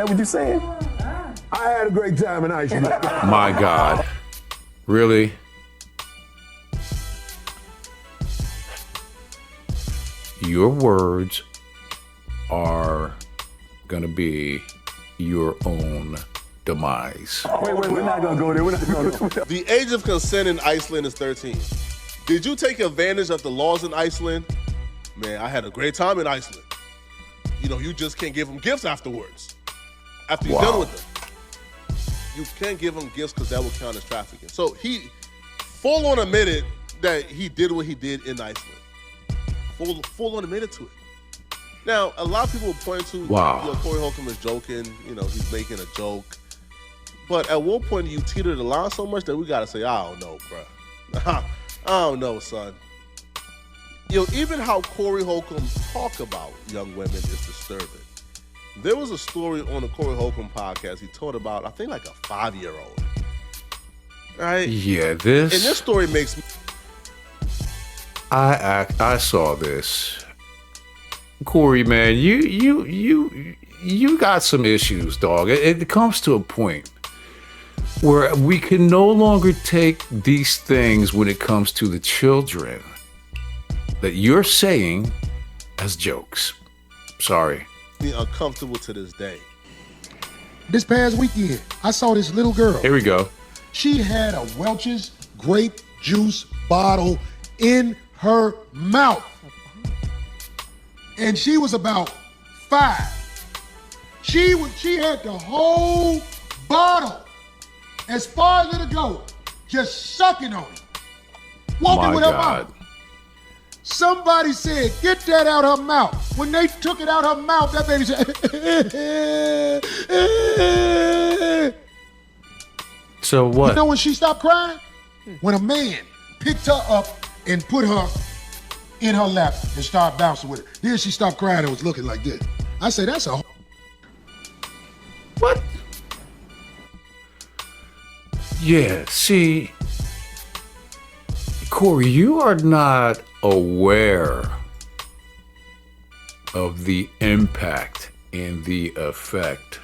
That what you saying? I had a great time in Iceland. My God. Really? Your words are gonna be your own demise. Wait, we're not gonna go there. We're not gonna go there. The age of consent in Iceland is 13. Did you take advantage of the laws in Iceland? Man, I had a great time in Iceland. You know, you just can't give them gifts afterwards. After you're done with them. You can't give them gifts because that will count as trafficking. So he full on admitted that he did what he did in Iceland. Full on admitted to it. Now, a lot of people point to, Corey Holcomb is joking, he's making a joke. But at one point, you teetered the line so much that we got to say, I don't know, bro. I don't know, son. Even how Corey Holcomb talk about young women is disturbing. There was a story on the Corey Holcomb podcast he told about, I think, like a 5-year-old. Right? Yeah, And this story makes me... I saw this. Corey, man, you got some issues, dog. It comes to a point where we can no longer take these things when it comes to the children that you're saying as jokes. Sorry. Uncomfortable to this day. This past weekend, I saw this little girl. Here we go. She had a Welch's grape juice bottle in her mouth. And she was about 5. She had the whole bottle, as far as it'll go, just sucking on it. Walking with her mouth. Somebody said, get that out her mouth. When they took it out her mouth, that baby said, So what? You know when she stopped crying? When a man picked her up and put her in her lap and started bouncing with her. Then she stopped crying and was looking like this. I said, that's a... What? Yeah, see, Corey, you are not aware of the impact and the effect